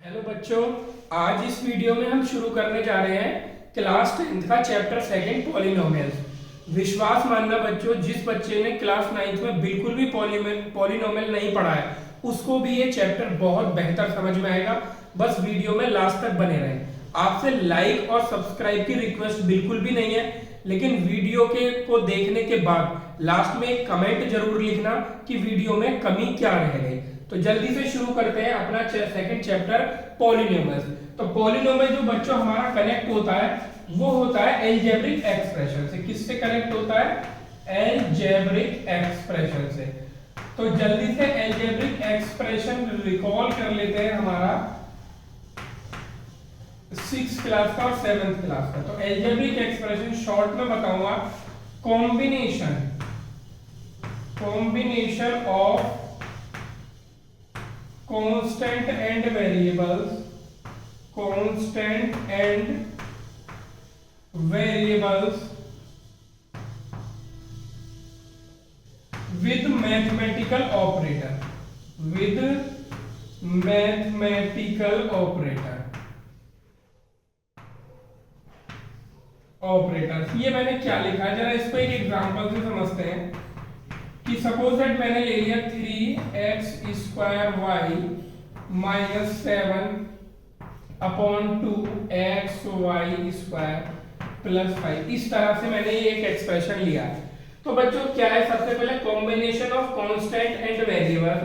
Hello बच्चों, आज इस वीडियो में हम शुरू करने जा रहे हैं क्लास 10th का चैप्टर सेकंड पॉलिनोमियल्स। विश्वास मानना बच्चों, जिस बच्चे ने क्लास 9th में बिल्कुल भी पॉलिनोमियल नहीं पढ़ा है उसको भी ये चैप्टर बहुत बेहतर समझ में आएगा। बस वीडियो में लास्ट तक बने रहें। आपसे लाइक और सब्सक्राइब की रिक्वेस्ट बिल्कुल भी नहीं है, लेकिन वीडियो को देखने के बाद लास्ट में एक कमेंट जरूर लिखना कि वीडियो में कमी क्या रह गई। तो जल्दी से शुरू करते हैं अपना सेकंड चैप्टर पॉलिनोमियल्स। तो पॉलिनोमियल जो बच्चों हमारा कनेक्ट होता है वो होता है अलजेब्रिक एक्सप्रेशन से। किससे कनेक्ट होता है? अलजेब्रिक एक्सप्रेशन से। तो जल्दी से अलजेब्रिक एक्सप्रेशन रिकॉल कर लेते हैं हमारा 6th क्लास का और 7th क्लास का। तो अलजेब्रिक एक्सप्रेशन शॉर्ट में बताऊंगा, combination of constant and variables with mathematical operator ये मैंने क्या लिखा है, जरा इसको एक एग्जांपल से समझते हैं कि सपोज दैट मैंने ले लिया 3x² y - 7/2xy² + 5। इस तरह से मैंने ये एक एक्सप्रेशन लिया है। तो बच्चों क्या है, सबसे पहले combination of constant and variable.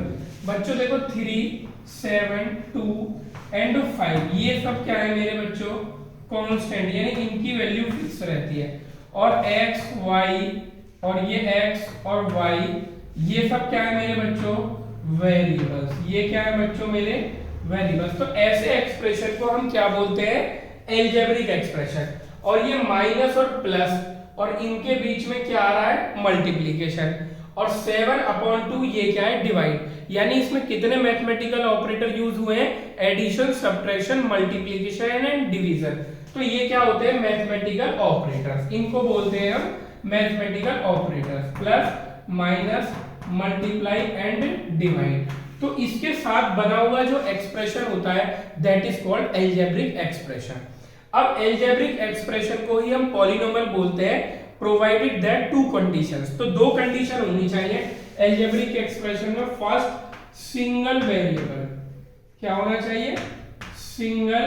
बच्चों देखो 3, 7, 2 एंड 5 ये सब क्या है मेरे बच्चों? कांस्टेंट, यानी इनकी वैल्यू फिक्स रहती है। और x y और ये x और y ये सब क्या है मेरे बच्चों? वेरिएबल्स। ये क्या है बच्चों? मेरे वेरिएबल्स। तो ऐसे एक्सप्रेशन को हम क्या बोलते हैं? Algebraic expression. और ये माइनस और प्लस और इनके बीच में क्या आ रहा है? मल्टीप्लिकेशन। और 7/2 ये क्या है? डिवाइड। यानी इसमें कितने मैथमेटिकल ऑपरेटर यूज हुए हैं? Addition, subtraction, multiplication and division. तो ये क्या होते हैं? Mathematical operators. इनको बोलते हैं हम mathematical operators. Plus, minus, multiply and divide. तो इसके साथ बना हुआ जो एक्सप्रेशन होता है that is called algebraic expression. अब अलजेब्रिक एक्सप्रेशन को ही हम पॉलिनोमियल बोलते हैं प्रोवाइडेड दैट टू कंडीशंस। तो दो कंडीशन होनी चाहिए अलजेब्रिक एक्सप्रेशन में। First, single variable. क्या होना चाहिए? सिंगल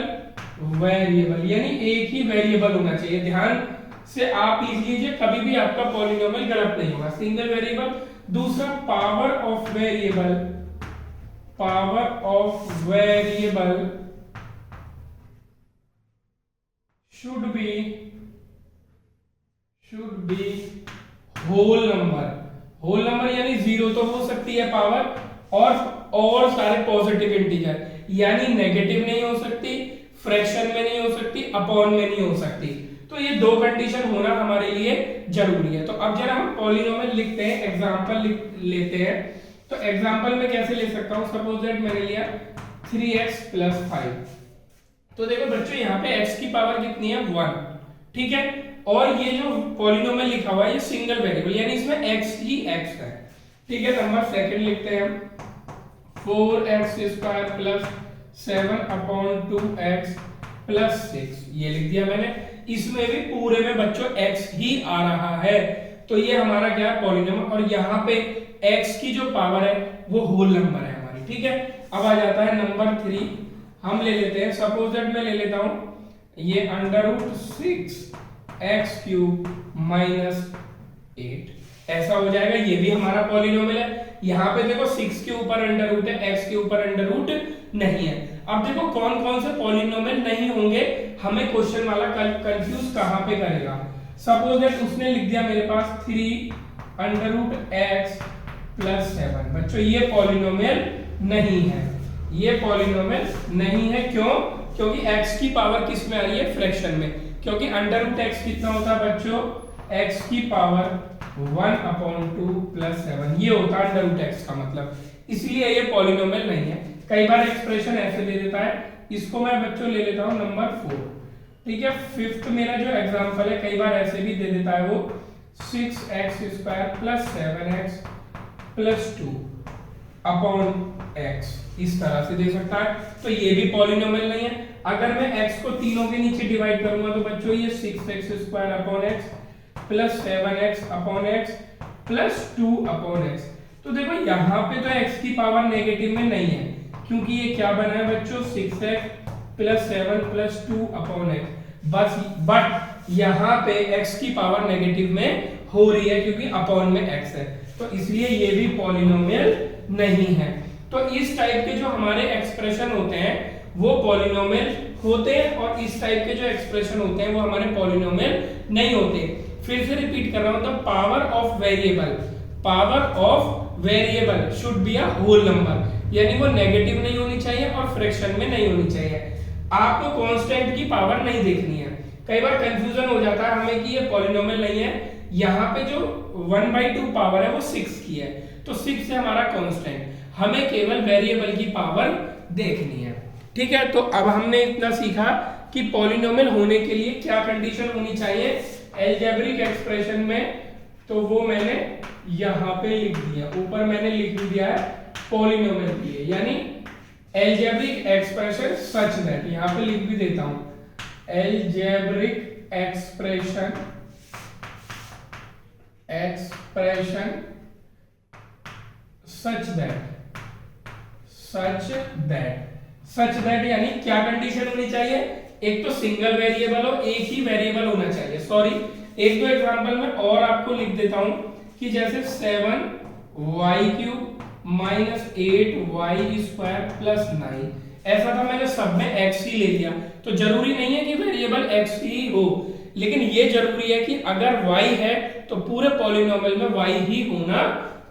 वेरिएबल, यानी एक ही वेरिएबल होना चाहिए। ध्यान से आप लिख लीजिए, कभी भी आपका पॉलिनोमियल गलत नहीं होगा। Single variable. दूसरा, power of variable should be whole number यानी 0 तो हो सकती है पावर, और सारे पॉजिटिव इंटीजर, यानी नेगेटिव नहीं हो सकती, फ्रैक्शन में नहीं हो सकती, अपॉन में नहीं हो सकती। तो ये दो कंडीशन होना हमारे लिए जरूरी है। तो अब जरा हम पॉलिनोमियल लिखते हैं, एग्जांपल लेते हैं। तो एग्जांपल में कैसे ले सकता हूं? सपोज दैट मैंने लिया 3x + 5। तो देखो बच्चों यहाँ पे x की पावर कितनी है? 1। ठीक है। और ये जो पॉलिनोमियल लिखा हुआ है ये सिंगल वेरिएबल, यानी इसमें x ही x है। ठीक है। नंबर सेकंड लिखते हैं हम 4x² + 7/2x + 6। ये लिख दिया मैंने। इसमें भी पूरे में बच्चों x ही आ रहा है। तो ये हमारा क्या है? पॉलिनोमियल। और यहाँ पे x की जो पावर है वो होल नंबर है हमारी। ठीक है। अब आ जाता है नंबर 3। हम ले लेते हैं, सपोज दैट मैं ले लेता हूं ये √6x³ - 8। ऐसा हो जाएगा। ये भी हमारा पॉलिनोमियल है। यहाँ पे देखो 6 के ऊपर अंडर रूट है, x के ऊपर अंडर रूट नहीं है। अब देखो कौन कौन से पॉलिनोमियल नहीं होंगे, हमें क्वेश्चन वाला कंफ्यूज कहां पे करेगा। सपोज दैट उसने लिख दिया मेरे पास 3√x + 7। बच्चों ये पॉलिनोमियल नहीं है, ये पॉलिनोमियल नहीं है। क्यों? क्योंकि x की पावर किस में आ रही है? फ्रैक्शन में। क्योंकि √x कितना होता है बच्चों? x की पावर 1/2 + 7 ये होता है √x का मतलब। इसलिए ये पॉलिनोमियल नहीं है। कई बार एक्सप्रेशन ऐसे दे देता है। इसको मैं बच्चों ले लेता हूं नंबर 4। ठीक है। 5th मेरा जो एग्जांपल है कई बार ऐसे भी दे देता है वो 6x² + 7x + 2। अपॉन x, इस तरह से दे सकता है। तो ये भी पॉलिनोमियल नहीं है। अगर मैं x को तीनों के नीचे डिवाइड करूंगा तो बच्चों ये 6x² upon x plus 7x upon x plus 2 upon x। तो देखो यहाँ पे तो x की पावर नेगेटिव में नहीं है, क्योंकि ये क्या बना है बच्चों 6x plus 7 plus 2 upon x। बस बट यहाँ पे x की पावर नेगेटिव में हो रही है क्योंकि अपॉन में x है, तो इसलिए ये भी पॉलिनोमियल नहीं है। तो इस टाइप के जो हमारे एक्सप्रेशन होते हैं वो पॉलिनोमियल होते हैं, और इस टाइप के जो एक्सप्रेशन होते हैं वो हमारे पॉलिनोमियल नहीं होते। फिर से रिपीट कर रहा हूं, the power of variable should be a whole number, यानी वो नेगेटिव नहीं होनी चाहिए और फ्रैक्शन में नहीं होनी चाहिए। आपको कांस्टेंट की पावर नहीं देखनी है। कई बार कंफ्यूजन हो जाता है हमें कि ये पॉलिनोमियल नहीं है, यहाँ पे जो 1/2 पावर है वो 6 की है, तो 6 है हमारा कांस्टेंट, हमें केवल वेरिएबल की पावर देखनी है। ठीक है, तो अब हमने इतना सीखा कि पॉलिनोमियल होने के लिए क्या कंडीशन होनी चाहिए अलजेब्रिक एक्सप्रेशन में, तो वो मैंने यहाँ पे लिख दिया, ऊपर मैंने लिख दिया है पॉलिनोमियल के लिए, यानी अलजेब्रिक एक्सप्रेशन सच दैट, यहाँ पे लिख भी देता हूं अलजेब्रिक एक्सप्रेशन सच दैट यानी क्या कंडीशन होनी चाहिए, एक तो सिंगल वेरिएबल हो, एक ही वेरिएबल होना चाहिए। सॉरी, एक दो एग्जांपल में और आपको लिख देता हूं कि जैसे 7y³ माइनस 8y² प्लस 9, ऐसा था, मैंने सब में x ही ले लिया। तो जरूरी नहीं है कि वेरिएबल x ही हो, लेकिन ये जरूरी है कि अगर y है तो पूरे पॉलिनोमियल में y ही होना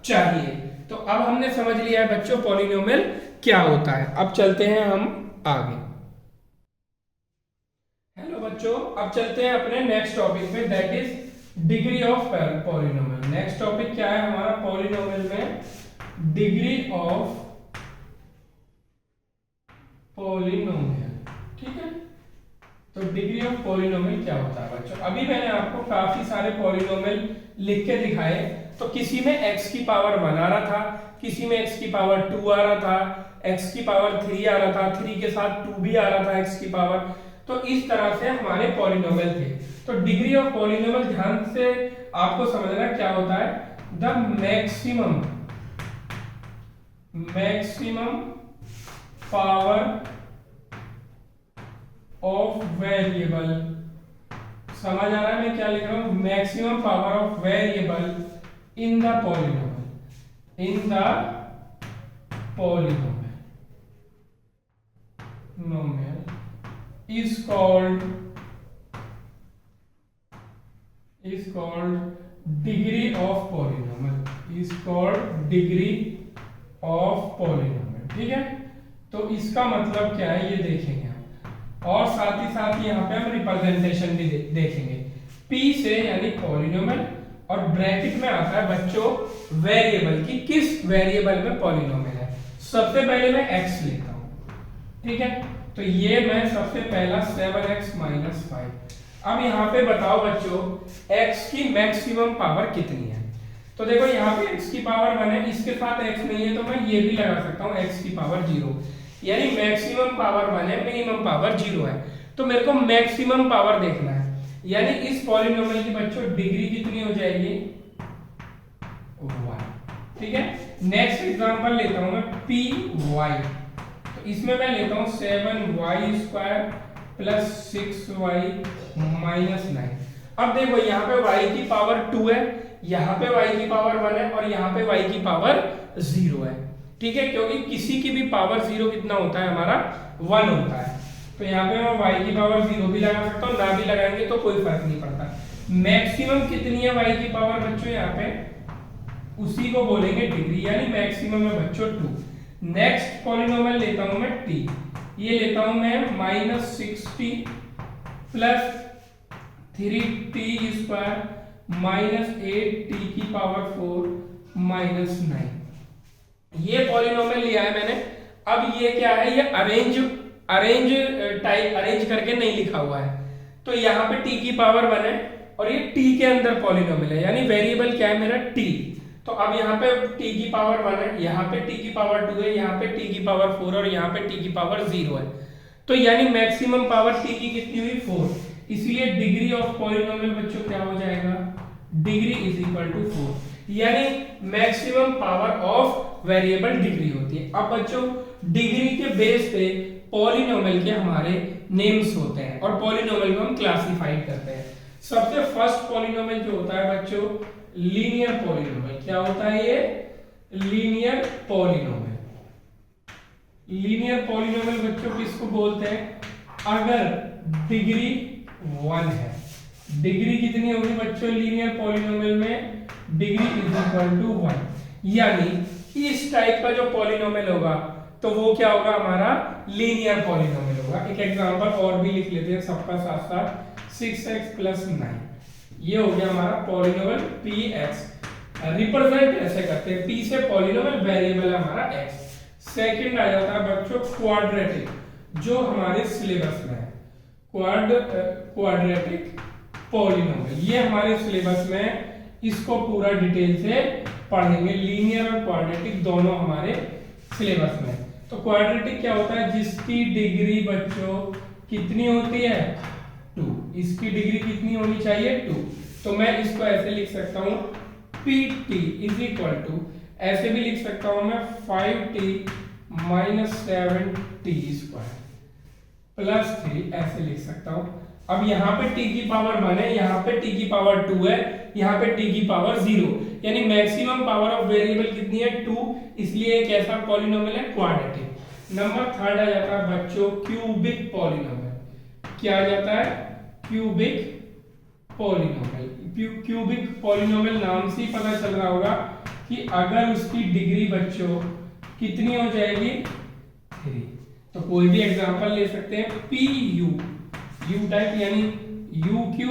चाहिए। तो अब हमने समझ लिया है बच्चों पॉलिनोमियल क्या होता है। अब चलते हैं हम आगे। हेलो बच्चों, अब चलते हैं अपने नेक्स्ट टॉपिक पे, that is degree of polynomial. Next topic क्या है हमारा पॉलिनोमियल में, डिग्री ऑफ पॉलिनोमियल। ठीक है, तो डिग्री ऑफ पॉलिनोमियल क्या होता है बच्चों, अभी मैंने आपको काफी सारे पॉलिनोमियल लिख के दिखाए। तो किसी में x की पावर 1 आ रहा था, किसी में x की पावर 2 आ रहा था, x की पावर 3 आ रहा था, 3 के साथ 2 भी आ रहा था x की पावर। तो इस तरह से हमारे पॉलिनोमियल थे। तो डिग्री ऑफ पॉलिनोमियल ध्यान से आपको समझना क्या होता है, the maximum power of variable. समझ आ रहा है मैं क्या लिख रहा हूं, maximum power of variable in the polynomial is called degree of polynomial। ठीक है, तो इसका मतलब क्या है ये देखेंगे हम, और साथ ही साथ यहाँ पे हम रिप्रेजेंटेशन भी देखेंगे P से, यानी पॉलिनोमियल, और ब्रैकेट में आता है बच्चों वेरिएबल की, किस वेरिएबल में पॉलिनोमियल है। सबसे पहले मैं x लेता हूं। ठीक है, तो ये मैं सबसे पहला 7x माइनस 5। अब यहाँ पे बताओ बच्चों x की मैक्सिमम पावर कितनी है। तो देखो यहाँ पे x की पावर 1 है, इसके साथ x नहीं है तो मैं ये भी लगा सकता हूँ x की पावर 0, यानी मैक्सिमम पावर 1 है, मिनिमम पावर 0 है। तो मेरे को मैक्सिमम पावर देखना है, यानी इस पॉलिनोमियल की बच्चों डिग्री कितनी हो जाएगी 1। ठीक है, नेक्स्ट एग्जांपल लेता हूं मैं py। तो इसमें मैं लेता हूं 7y² प्लस 6y माइनस 9। अब देखो यहाँ पे y की पावर 2 है, यहाँ पे y की पावर 1 है, और यहाँ पे y की पावर 0 है। ठीक है, क्योंकि किसी की भी पावर 0 कितना होता है हमारा 1 होता है। तो यहाँ पे मैं y की पावर 0 भी लगा सकता हूँ, ना भी लगाएंगे तो कोई फर्क नहीं पड़ता। मैक्सिमम कितनी है y की पावर बच्चों, यहाँ पे उसी को बोलेंगे डिग्री, यानी मैक्सिमम है बच्चों 2। नेक्स्ट पॉलिनोमियल लेता हूं मैं t, ये लेता हूं मैं minus 6t plus 3t² minus 8t की पावर 4 माइनस 9। ये पॉलिनोमियल लिया है मैंने। अब ये क्या है, ये अरेंज करके नहीं लिखा हुआ है। तो यहाँ पे t की पावर 1 है और ये t के अंदर पॉलिनोमियल है, यानी वेरिएबल क्या है मेरा t। तो अब यहाँ पे t की पावर 1 है, यहाँ पे t की पावर 2 है, यहाँ पे t की पावर 4 और यहाँ पे t की पावर 0 है। तो यानी मैक्सिमम पावर t की कितनी हुई 4, इसलिए डिग्री ऑफ पॉलिनोमियल बच्चों क्या हो जाएगा, डिग्री इज इक्वल टू 4, यानी maximum power of variable degree होती है। अब बच्चों डिग्री के बेस पे पॉलिनोमियल के हमारे नेम्स होते हैं और पॉलिनोमियल को हम क्लासिफाई करते हैं। सबसे फर्स्ट पॉलिनोमियल जो होता है बच्चों लीनियर पॉलिनोमियल। क्या होता है ये, लीनियर पॉलिनोमियल। लीनियर पॉलिनोमियल बच्चों किसको बोलते हैं, अगर डिग्री 1 है। डिग्री कितनी होगी बच्चों लीनियर पॉलिनोमियल में, डिग्री इज इक्वल टू 1, यानी इस टाइप का जो पॉलिनोमियल होगा तो वो क्या होगा, हमारा लीनियर पॉलिनोमियल होगा। एक एग्जांपल और भी लिख लेते हैं सबका साथ साथ, 6x + 9, ये हो गया हमारा पॉलिनोमियल px। रिप्रेजेंट ऐसे करते हैं, p से पॉलिनोमियल वेरिएबल है हमारा x। सेकंड आ जाता है बच्चों क्वाड्रेटिक, जो हमारे सिलेबस में है, क्वाड्रेटिक पॉलिनोमियल, ये हमारे सिलेबस में, इसको पूरा डिटेल से पढ़ेंगे। लीनियर और क्वाड्रेटिक दोनों हमारे सिलेबस में। तो क्वाड्रेटिक क्या होता है, जिसकी डिग्री बच्चों कितनी होती है 2, इसकी डिग्री कितनी होनी चाहिए 2। तो मैं इसको ऐसे लिख सकता हूं pt इज इक्वल टू, ऐसे भी लिख सकता हूं मैं 5t - 7t² प्लस 3, ऐसे लिख सकता हूं। अब यहाँ पे t की पावर 1 है, यहाँ पे t की पावर 2 है, यहाँ पे t की पावर 0, यानी मैक्सिमम पावर ऑफ वेरिएबल कितनी है 2, इसलिए एक ऐसा पॉलिनोमियल है क्वाड्रेटिक। नंबर थर्ड आ जाता है बच्चों क्यूबिक पॉलिनोमियल। क्या आ जाता है, क्यूबिक पॉलिनोमियल। क्यूबिक पॉलिनोमियल नाम से ही पता चल रहा होगा कि अगर उसकी डिग्री बच्चों कितनी हो जाएगी 3। तो कोई भी एग्जांपल ले सकते हैं, pu u टाइप, यानी u³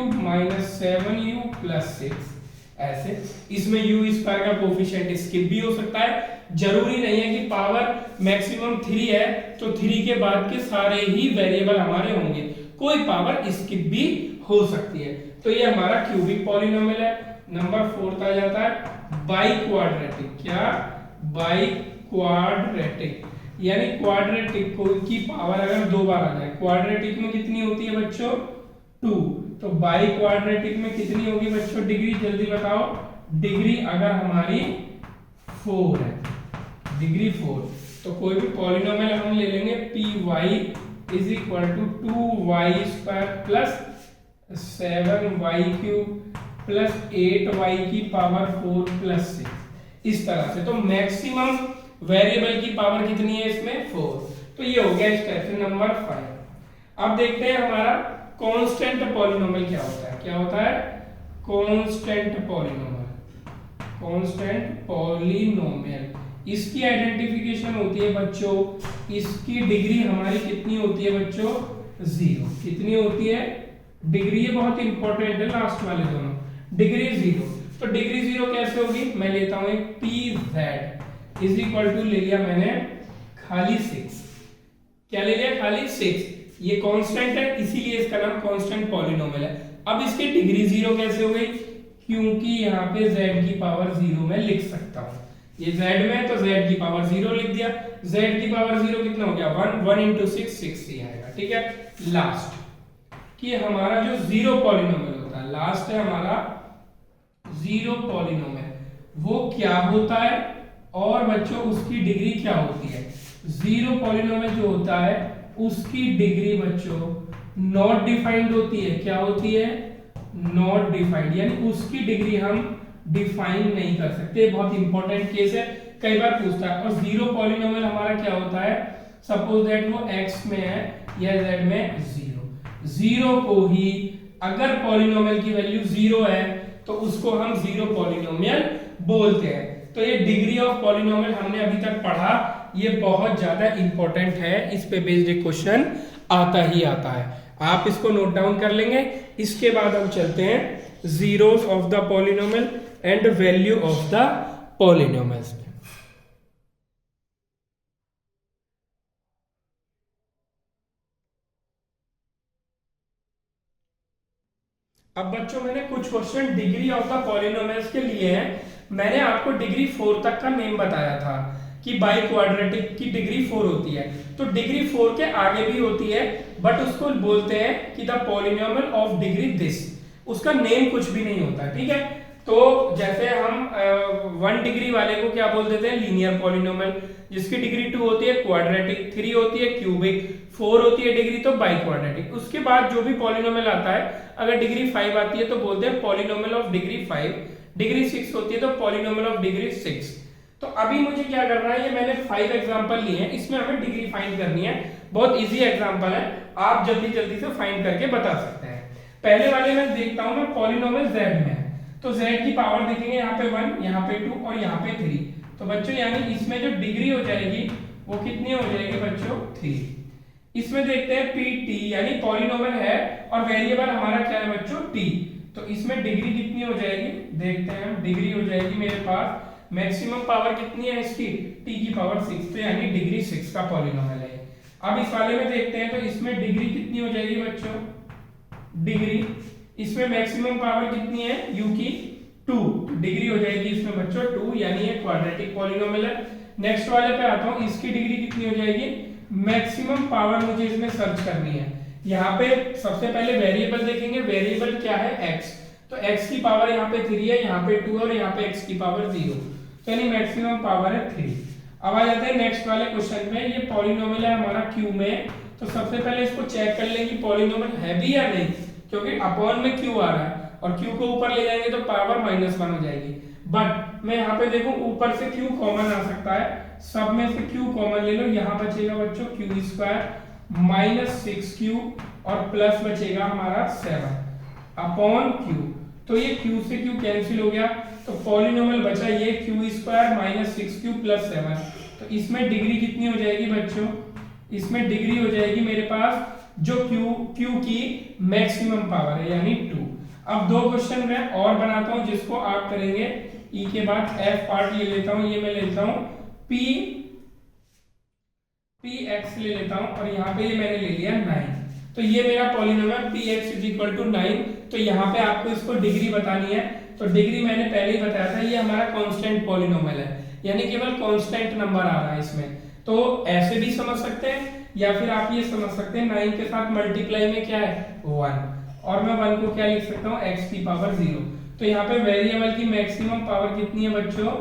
- 7u + 6, ऐसे। इसमें u² का कोफिशिएंट स्किप भी हो सकता है, जरूरी नहीं है कि पावर मैक्सिमम 3 है तो 3 के बाद के सारे ही वेरिएबल हमारे होंगे, कोई पावर स्किप भी हो सकती है। तो ये हमारा क्यूबिक पॉलिनोमियल है। नंबर 4 आ जाता है बाइक्वाड्रेटिक। क्या, बाइक्वाड्रेटिक, यानी क्वाड्रेटिक की पावर अगर 2 बार आ जाए, क्वाड्रेटिक में कितनी होती है बच्चों 2, तो बाइक्वाड्रेटिक में कितनी होगी बच्चों डिग्री, जल्दी बताओ। डिग्री अगर हमारी 4 है, डिग्री 4, तो कोई भी पॉलिनोमियल हम ले लेंगे py is equal to 2y² + 7y³ + 8y की पावर 4 + 6, इस तरह से। तो मैक्सिमम वेरिएबल की पावर कितनी है इसमें 4। तो ये हो गया स्टेप नंबर 5। अब देखते हैं हमारा कांस्टेंट पॉलिनोमियल क्या होता है। क्या होता है, कांस्टेंट पॉलिनोमियल। कांस्टेंट पॉलिनोमियल, इसकी आइडेंटिफिकेशन होती है बच्चों, इसकी डिग्री हमारी कितनी होती है बच्चों 0। कितनी होती है डिग्री, ये बहुत इंपॉर्टेंट है लास्ट वाले दोनों, डिग्री 0। तो डिग्री 0 कैसे होगी, मैं लेता हूं एक pz इज इक्वल टू, ले लिया मैंने खाली 6। क्या ले लिया, खाली 6। ये कांस्टेंट है इसीलिए इसका नाम कांस्टेंट पॉलिनोमियल है। अब इसकी डिग्री 0 कैसे हो गई, क्योंकि यहाँ पे z की पावर 0 में लिख सकता हूं, ये z में, तो z की पावर 0 लिख दिया। z की पावर 0 कितना हो गया 1, 1 × 6 6 ही आएगा। ठीक है, लास्ट कि हमारा जो जीरो पॉलिनोमियल होता है, लास्ट है हमारा जीरो पॉलिनोमियल, वो क्या होता है और बच्चों उसकी डिग्री क्या होती है। जीरो पॉलिनोमियल जो होता है उसकी डिग्री बच्चों नॉट डिफाइंड होती है। क्या होती है, नॉट डिफाइंड, यानी उसकी डिग्री हम डिफाइन नहीं कर सकते। बहुत इंपॉर्टेंट केस है, कई बार पूछता है। और जीरो पॉलिनोमियल हमारा क्या होता है, सपोज दैट वो x में है या z में 0, जीरो को ही अगर पॉलिनोमियल की वैल्यू 0 है तो उसको हम जीरो पॉलिनोमियल बोलते हैं। तो ये डिग्री ऑफ पॉलिनोमियल हमने अभी तक पढ़ा, ये बहुत ज्यादा इंपॉर्टेंट है, इस पे बेस्ड क्वेश्चन आता ही आता है, आप इसको नोट डाउन कर लेंगे। इसके बाद हम चलते हैं zeros of the polynomial and value of the polynomials में। अब बच्चों मैंने कुछ question degree of the polynomials के लिए हैं, मैंने आपको डिग्री 4 तक का नेम बताया था कि बाई क्वाड्रेटिक की डिग्री 4 होती है, तो डिग्री 4 के आगे भी होती है, बट उसको बोलते हैं कि the polynomial of degree this, उसका नेम कुछ भी नहीं होता, ठीक है। तो जैसे हम 1 डिग्री वाले को क्या बोल देते हैं, लीनियर पॉलिनोमियल, जिसकी डिग्री 2 होती है क्वाड्रेटिक, 3 होती है क्यूबिक, 4 होती है डिग्री तो बाई क्वाड्रेटिक। उसके बाद जो भी पॉलिनोमियल आता है, अगर डिग्री 5 आती है तो बोलते हैं पॉलिनोमियल ऑफ डिग्री 5, डिग्री 6 होती है तो पॉलिनोमियल ऑफ डिग्री 6। तो अभी मुझे क्या करना है, ये मैंने 5 एग्जांपल लिए हैं, इसमें हमें डिग्री फाइंड करनी है। बहुत इजी एग्जांपल है, आप जल्दी जल्दी से फाइंड करके बता सकते हैं। पहले वाले में देखता हूं मैं, पॉलिनोमियल z में है, तो z की पावर देखेंगे, यहाँ पे 1, यहाँ पे 2 और यहाँ पे 3। तो बच्चों यानी इसमें जो डिग्री हो जाएगी वो कितनी हो जाएगी बच्चों, 3। इसमें देखते हैं pt, यानी पॉलिनोमियल है और वेरिएबल हमारा क्या है बच्चों, t। तो इसमें डिग्री कितनी हो जाएगी, देखते हैं हम, डिग्री हो जाएगी मेरे पास, मैक्सिमम पावर कितनी है इसकी, t की पावर 6, तो यानी डिग्री 6 का पॉलिनोमियल है। अब इस वाले में देखते हैं, तो इसमें डिग्री कितनी हो जाएगी बच्चों, डिग्री, इसमें मैक्सिमम पावर कितनी है u की, 2, डिग्री हो जाएगी इसमें बच्चों 2, यानी ये क्वाड्रेटिक पॉलिनोमियल है। नेक्स्ट वाले पे आता हूं, इसकी डिग्री कितनी हो जाएगी, मैक्सिमम पावर मुझे इसमें सर्च करनी है। यहाँ पे सबसे पहले वेरिएबल देखेंगे, वेरिएबल क्या है, x, तो x की पावर यहाँ पे 3 है, यहाँ पे 2 और यहाँ पे x की पावर 0, तो यानी मैक्सिमम पावर है 3। अब आ जाते हैं नेक्स्ट वाले क्वेश्चन में, ये पॉलिनोमियल है हमारा q में, तो सबसे पहले इसको चेक कर लें कि पॉलिनोमियल है भी या नहीं, क्योंकि अपॉन में q आ रहा है और q को ऊपर ले जाएंगे तो पावर -1 हो जाएगी। बट मैं यहाँ पे देखूं, ऊपर से q कॉमन आ सकता है, सब में से q कॉमन ले लो, यहाँ बचेगा बच्चों q² -6q और प्लस बचेगा हमारा 7 अपॉन q, तो ये q से q कैंसिल हो गया, तो पॉलिनोमियल बचा ये q² -6q + 7। तो इसमें डिग्री कितनी हो जाएगी बच्चों, इसमें डिग्री हो जाएगी मेरे पास जो q की मैक्सिमम पावर है यानी 2। अब दो क्वेश्चन मैं और बनाता हूं जिसको आप करेंगे, e के बाद f पार्ट ले लेता हूं, ये मैं लेता हूं px ले लेता हूं और यहाँ पे ये मैंने ले लिया 9, तो ये मेरा पॉलिनोमियल px = 9। तो यहाँ पे आपको इसको डिग्री बतानी है, तो डिग्री मैंने पहले ही बताया था, ये हमारा कांस्टेंट पॉलिनोमियल है, यानी केवल कांस्टेंट नंबर आ रहा है इसमें। तो ऐसे भी समझ सकते हैं या फिर आप ये समझ सकते हैं 9 के साथ मल्टीप्लाई में क्या है 1, और मैं 1 को क्या लिख सकता हूँ, x की पावर 0। तो यहाँ पे वेरिएबल की मैक्सिमम पावर कितनी है बच्चों,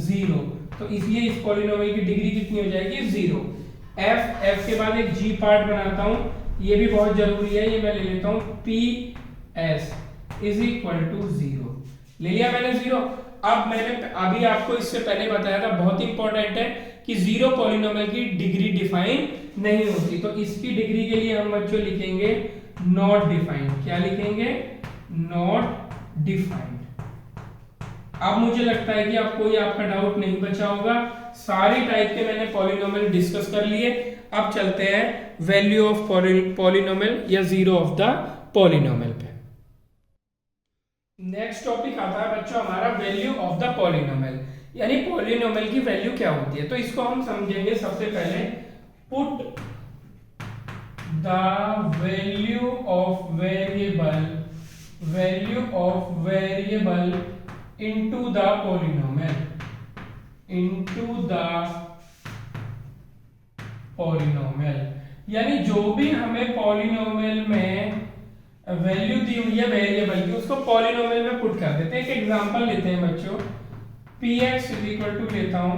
0, तो इसलिए इस पॉलिनोमियल की डिग्री कितनी हो जाएगी, 0। f के बाद एक g पार्ट बनाता हूँ, ये भी बहुत जरूरी है, ये मैं ले लेता हूँ ps = 0, ले लिया मैंने 0। अब मैंने अभी आपको इससे पहले बताया था, बहुत इंपॉर्टेंट है कि 0 पॉलिनोमियल की डिग्री डिफाइन नहीं होती, तो इसकी डिग्री के लिए हम बच्चों लिखेंगे नॉट डिफाइंड। क्या लिखेंगे, नॉट डिफाइंड। अब मुझे लगता है कि अब कोई आपका डाउट नहीं बचा होगा, सारी टाइप के मैंने पॉलिनोमियल डिस्कस कर लिए। अब चलते हैं वैल्यू ऑफ पॉलिनोमियल या जीरो ऑफ द पॉलिनोमियल पे। नेक्स्ट टॉपिक आता है बच्चों हमारा वैल्यू ऑफ द पॉलिनोमियल, यानी पॉलिनोमियल की वैल्यू क्या होती है। तो इसको हम समझेंगे सबसे पहले, put the value of variable into the polynomial, यानी जो भी हमें पॉलिनोमियल में वैल्यू दी हुई है वेरिएबल की, उसको पॉलिनोमियल में पुट कर देते हैं। एक एग्जांपल लेते हैं बच्चों, px = लेता हूं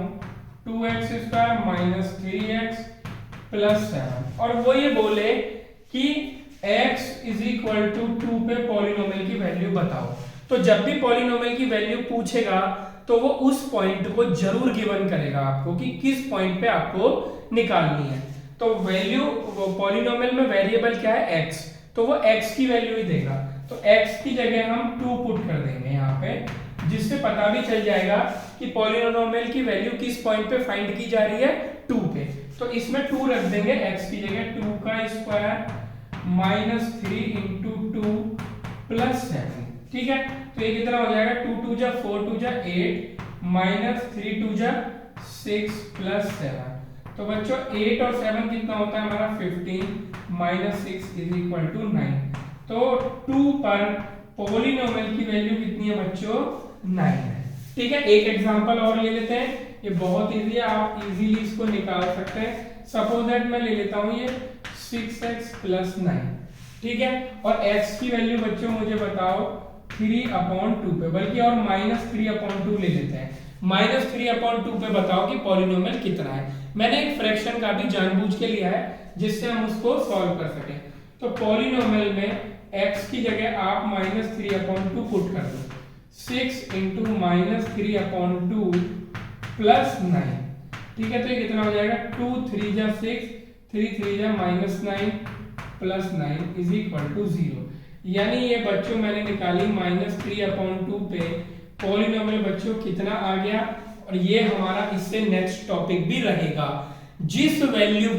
2x² - 3x + 7, और वो ये बोले कि x = 2 पे पॉलिनोमियल की वैल्यू बताओ। तो जब भी पॉलिनोमियल की वैल्यू पूछेगा तो वो उस पॉइंट को जरूर गिवन करेगा आपको कि किस पॉइंट पे आपको निकालनी है। तो वैल्यू पॉलिनोमियल में वेरिएबल क्या है, x, तो वो x की वैल्यू ही देगा, तो x की जगह हम 2 पुट कर देंगे यहाँ पे, जिससे पता भी चल जाएगा कि पॉलिनोमियल की वैल्यू किस पॉइंट पे फाइंड की जा रही है, 2 पे। तो इसमें 2 रख देंगे, x की जगह 2 का स्क्वायर -3 × 2 + 7, ठीक है। तो ये कितना हो जाएगा, 2 × 2 = 4, 2 × 8 -3 × 2 = 6 + 7। तो बच्चों 8 और 7 कितना होता है हमारा 15 - 6 = 9। तो 2 पर पॉलिनोमियल की वैल्यू कितनी है बच्चों, 9 है, ठीक है, एक एग्जांपल और ले लेते हैं, ये बहुत इजी है, आप इजीली इसको निकाल सकते हैं। सपोज दैट मैं ले लेता हूं ये 6x + 9, ठीक है, और x की वैल्यू बच्चों मुझे बताओ 3/2 पे, बल्कि और -3/2 ले लेते हैं। -3/2 पे बताओ कि पॉलिनोमियल कितना है। मैंने एक फ्रैक्शन का भी जानबूझ के लिया है जिससे हम उसको सॉल्व कर सकें। तो पॉलिनोमियल में x की जगह आप -3/2 पुट कर दो, 6 × -3/2 + 9, ठीक है, तो ये कितना हो जाएगा 2 3 जा 6, 3 3 जा -9 + 9 = 0। यानी ये बच्चों मैंने निकाली -3/2 पे पॉलिनोमियल बच्चों कितना आ गया, और ये हमारा इससे नेक्स्ट टॉपिक भी रहेगा। जिस वैल्यू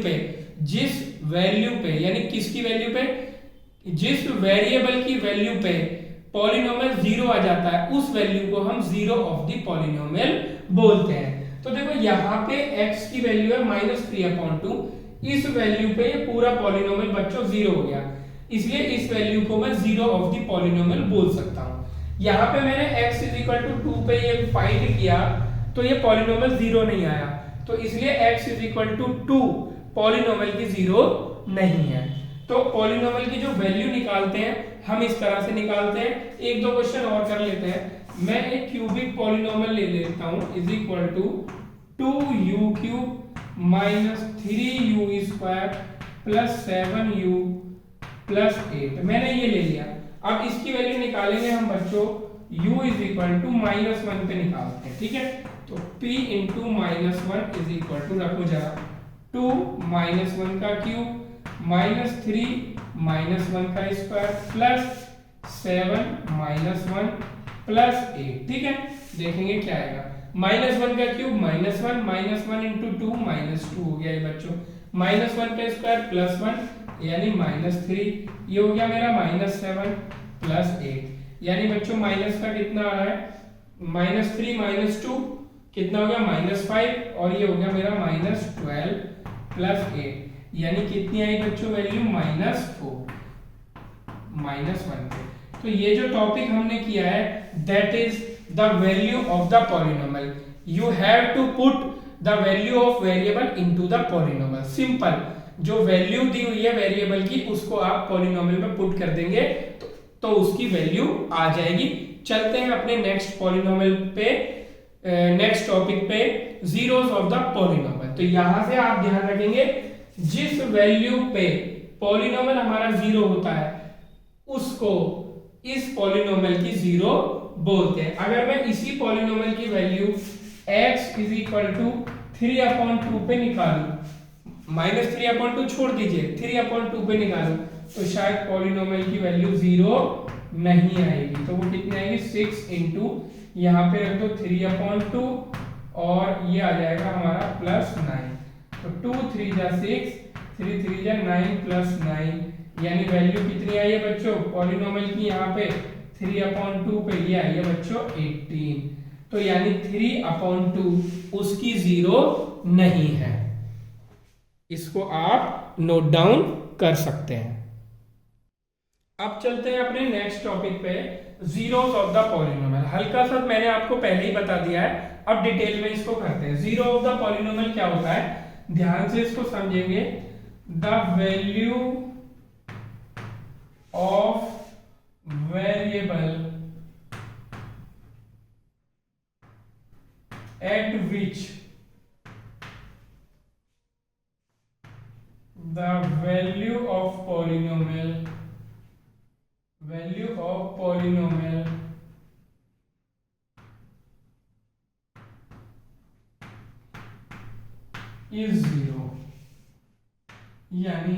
पे यानी किसकी वैल्यू पे, जिस वेरिएबल की वैल्यू पे पॉलिनोमियल 0 आ जाता है उस वैल्यू को हम 0 ऑफ द पॉलिनोमियल बोलते हैं। तो देखो यहाँ पे x की वैल्यू है -3/2, इस वैल्यू पे ये पूरा पॉलिनोमियल बच्चों 0 हो गया, इसलिए इस वैल्यू को मैं 0 ऑफ द पॉलिनोमियल बोल सकता हूँ। यहाँ पे मैंने x = 2 पे ये फाइंड किया तो ये पॉलिनोमियल 0 नहीं आया, तो इसलिए x = 2 पॉलिनोमियल की 0 नहीं है। तो पॉलिनोमियल की जो वैल्यू निकालते हैं हम इस तरह से निकालते हैं। एक दो क्वेश्चन और कर लेते हैं। मैं एक क्यूबिक पॉलिनोमियल ले लेता हूं, = 2u³ - 3u² + 7u + 8, मैंने ये ले लिया। अब इसकी वैल्यू निकालेंगे हम बच्चों, u -1 पे निकालते हैं, ठीक है, तो p × -1 रखो जरा 2 - 1 का क्यूब -3 - 1 का स्क्वायर + 7 - 1 + 8, ठीक है, देखेंगे क्या आएगा। -1 का क्यूब -1 × 2 -2 हो गया ये बच्चों, -1 का स्क्वायर +1 यानी -3, ये हो गया मेरा -7 + 8, यानी बच्चों माइनस का कितना आ रहा है, -3 - 2 कितना हो गया -5, और ये हो गया मेरा -12 + 8, यानी कितनी आई बच्चों वैल्यू -4 -1 पे। तो ये जो टॉपिक हमने किया है that is the value of the polynomial. You have to put the value of variable into the polynomial. Simple, जो वैल्यू दी हुई है वेरिएबल की उसको आप पॉलिनोमियल में पुट कर देंगे तो उसकी वैल्यू आ जाएगी। चलते हैं अपने नेक्स्ट पॉलिनोमियल पे, नेक्स्ट टॉपिक पे, जीरोस ऑफ द पॉलिनोमियल। तो यहां से आप ध्यान रखेंगे जिस वैल्यू पे पॉलिनोमियल हमारा 0 होता है उसको इस पॉलिनोमियल की 0 बोलते हैं। अगर मैं इसी पॉलिनोमियल की वैल्यू x = 3/2 पे निकालूं, -3/2 छोड़ दीजिए, 3/2 पे निकालूं, तो शायद पॉलिनोमियल की वैल्यू 0 नहीं आएगी। तो वो कितनी आएगी, 6 × यहाँ पे रख दो 3/2 और ये आ जाएगा हमारा +9, तो 2 3 जा 6, 3 3 जा 9 + 9, यानी वैल्यू कितनी आई है बच्चों पॉलिनोमियल की, यहाँ पे 3/2 पे ये आई है बच्चों 18, तो यानी 3/2 उसकी 0 नहीं है। इसको आप नोट डाउन कर सकते हैं। अब चलते हैं अपने नेक्स्ट टॉपिक पे, जीरोस ऑफ द पॉलिनोमियल। हल्का सा मैंने आपको पहले ही बता दिया है, अब डिटेल में इसको करते हैं। जीरो ऑफ द पॉलिनोमियल क्या होता है, ध्यान से इसको समझेंगे। The value of variable eight which the value of polynomial is 0, यानी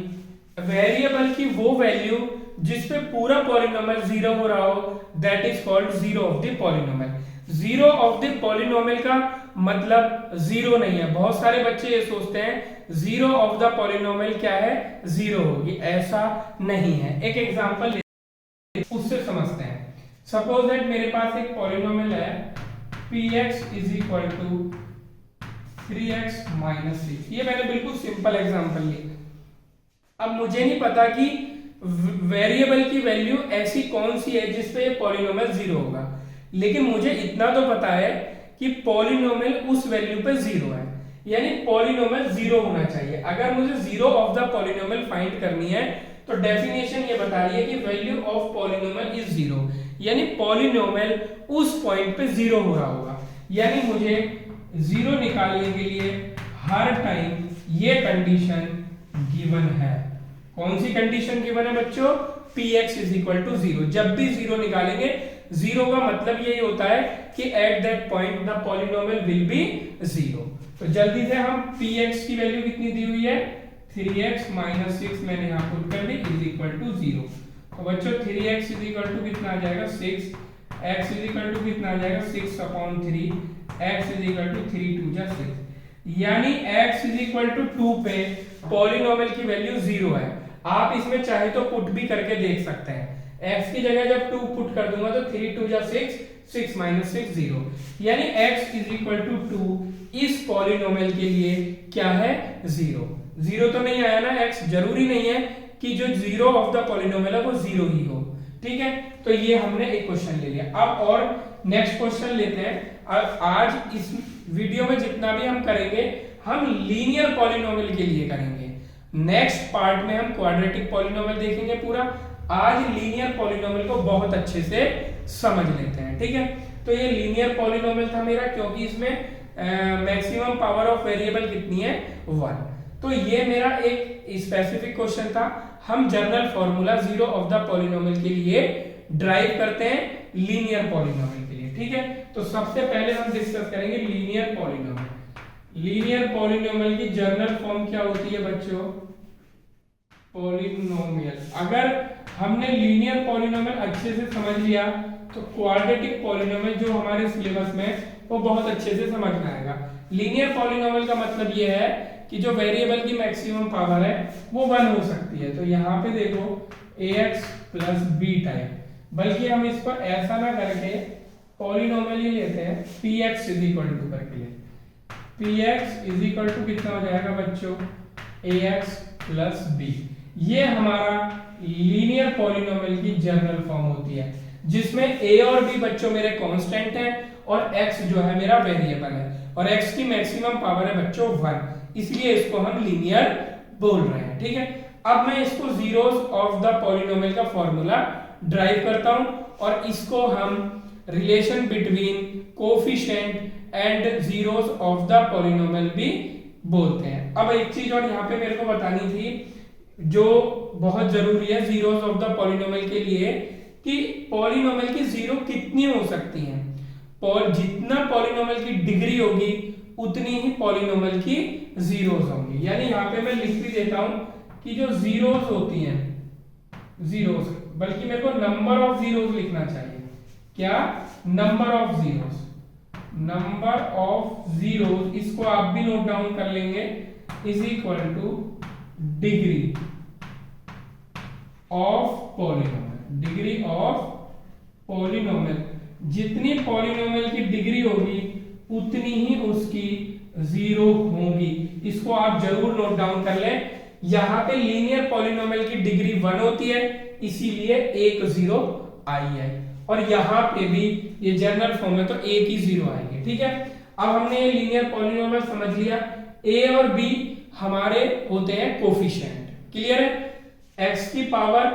वेरिएबल की वो वैल्यू जिस पे पूरा पॉलिनोमियल 0 हो रहा हो that is called zero of the polynomial. Zero of the polynomial का मतलब 0 नहीं है। बहुत सारे बच्चे ये सोचते हैं जीरो ऑफ द पॉलिनोमियल क्या है, 0 होगी, ऐसा नहीं है। एक एग्जांपल उससे समझते हैं। सपोज दैट मेरे पास एक पॉलिनोमियल है px = 3x - 6, ये मैंने बिल्कुल सिंपल एग्जांपल ली। अब मुझे नहीं पता कि वेरिएबल की वैल्यू ऐसी कौन सी है जिसपे पॉलिनोमियल 0 होगा। लेकिन मुझे इतना तो पता है कि पॉलिनोमियल उस वैल्यू पे जीरो है, यानी पॉलिनोमियल जीरो होना चाहिए। अगर मुझे zero of the polynomial find करनी है तो डेफिनेशन ये बता रही है कि value of polynomial is zero, यानी पॉलिनोमियल उस पॉइंट पे जीरो हो रहा होगा। यानी मुझे जीरो निकालने के लिए हर टाइम ये कंडीशन गिवन है। कौन सी कंडीशन गिवन है बच्चों? px is equal to zero. जब भी जीरो निकालेंगे, जीरो का मतलब यही होता है कि at that point the polynomial will be zero. तो जल्दी से हम px की वैल्यू कितनी दी हुई है? 3x माइनस 6 मैंने यहाँ पुट कर दी इज इक्वल टू जीरो। तो बच्चों 3x इज इक्वल टू कितना आ जाएगा? 6, x इज इक्वल टू कितना आ जाएगा? 6/3, x इज इक्वल टू 3 2 जा 6, यानी x इज इक्वल टू 2 पे पॉलिनोमियल की वैल्यू जीरो है। आप इसमें चाहे तो पुट भी करके देख सकते हैं। x की जगह जब 2 पुट कर दूंगा तो 3 2 जा 6, 6 माइनस 6 0, यानी x इज इक्वल टू 2 इस पॉलिनोमियल के लिए क्या है? जीरो। जीरो तो नहीं आया ना, x जरूरी नहीं है कि जो जीरो ऑफ द पॉलिनोमियल है वो जीरो ही हो। ठीक है, तो ये हमने एक क्वेश्चन ले लिया। अब और नेक्स्ट क्वेश्चन लेते हैं। आज इस वीडियो में जितना भी हम करेंगे हम लीनियर पॉलिनोमियल के लिए करेंगे। नेक्स्ट पार्ट में हम क्वाड्रेटिक पॉलिनोमियल देखेंगे पूरा। आज लीनियर पॉलिनोमियल को बहुत अच्छे से समझ लेते हैं। ठीक है, तो ये लीनियर पॉलिनोमियल था मेरा, क्योंकि इसमें मैक्सिमम पावर ऑफ वेरिएबल कितनी है? 1। तो ये मेरा एक स्पेसिफिक क्वेश्चन था। हम general formula zero of the polynomial के लिए ड्राइव करते हैं लीनियर पॉलिनोमियल के लिए। ठीक है, तो सबसे पहले हम डिस्कस करेंगे लीनियर पॉलिनोमियल। लीनियर पॉलिनोमियल की जनरल फॉर्म क्या होती है बच्चों? पॉलिनोमियल। अगर हमने लीनियर पॉलिनोमियल अच्छे से समझ लिया तो क्वाड्रेटिक पॉलिनोमियल जो हमारे सिलेबस में वो बहुत अच्छे से समझ में आएगा। लीनियर पॉलिनोमियल का मतलब ये है कि जो वेरिएबल की मैक्सिमम पावर है वो 1 हो सकती है। तो यहाँ पे देखो ax प्लस बी टाइप, बल्कि हम इसको ऐसा ना करके पॉलिनोमियल ही लेते हैं px इज इक्वल टू करके ले। px इज इक्वल टू कितना हो जाएगा बच्चों? ax plus B. ये हमारा लीनियर पॉलिनोमियल की जनरल फॉर्म होती है, जिसमें a और b बच्चों मेरे कांस्टेंट हैं और x जो है मेरा वेरिएबल है, और x की मैक्सिमम पावर है बच्चों 1, इसलिए इसको हम लीनियर बोल रहे हैं। ठीक है, अब मैं इसको जीरोस ऑफ द पॉलिनोमियल का फॉर्मूला ड्राइव करता हूं और इसको हम relation between coefficient and zeros of the polynomial भी बोलते हैं। अब एक चीज और यहाँ पे मेरे को बतानी थी जो बहुत जरूरी है जीरोस ऑफ द पॉलिनोमियल के लिए, कि पॉलिनोमियल की जीरो कितनी हो सकती हैं। जितना पॉलिनोमियल की डिग्री होगी उतनी ही पॉलिनोमियल की जीरोस होंगी। यानी यहाँ पे मैं लिख भी देता हूं कि जो जीरोस होती हैं, जीरोस, बल्कि मेरे को नंबर ऑफ जीरोस लिखना चाहिए। क्या? Number of zeros. Number of zeros, इसको आप भी नोट डाउन कर लेंगे, is equal two degree of polynomial. Degree of polynomial, जितनी पॉलिनोमियल की डिग्री होगी उतनी ही उसकी जीरो होगी। इसको आप जरूर नोट डाउन कर लें। यहां पे लीनियर पॉलिनोमियल की डिग्री 1 होती है, इसीलिए एक जीरो आई है, और यहां पे भी ये जनरल फॉर्म है तो एक ही जीरो आएगी। ठीक है, अब हमने ये लीनियर पॉलिनोमियल समझ लिया। a और b हमारे होते हैं कोफिशिएंट। क्लियर है? x की पावर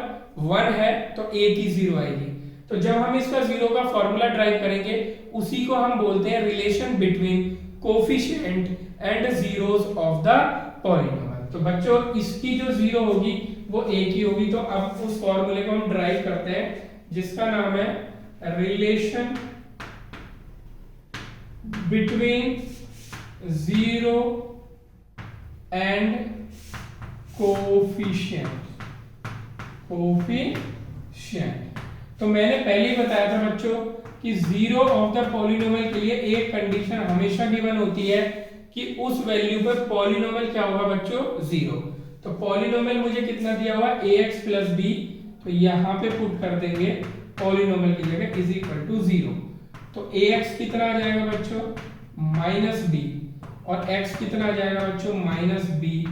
1 है तो एक ही जीरो आएगी। तो जब हम इसका जीरो का फॉर्मूला ड्राइव करेंगे उसी को हम बोलते हैं relation between coefficient and zeros of the polynomial. तो बच्चों इसकी जो जीरो होगी वो एक ही होगी। तो अब उस फॉर्मूले को हम ड्राइव करते हैं जिसका नाम है relation between zero and coefficient. तो मैंने पहले ही बताया था बच्चों कि जीरो ऑफ द पॉलिनोमियल के लिए एक कंडीशन हमेशा गिवन होती है कि उस वैल्यू पर पॉलिनोमियल क्या होगा बच्चों? जीरो। तो पॉलिनोमियल मुझे कितना दिया हुआ? ax प्लस बी, तो यहां पे पुट कर देंगे पॉलिनोमियल की जगह इज इक्वल टू जीरो। तो ax कितना आ जाएगा बच्चों? माइनस बी, और x कितना आ जाएगा बच्चों? माइनस बी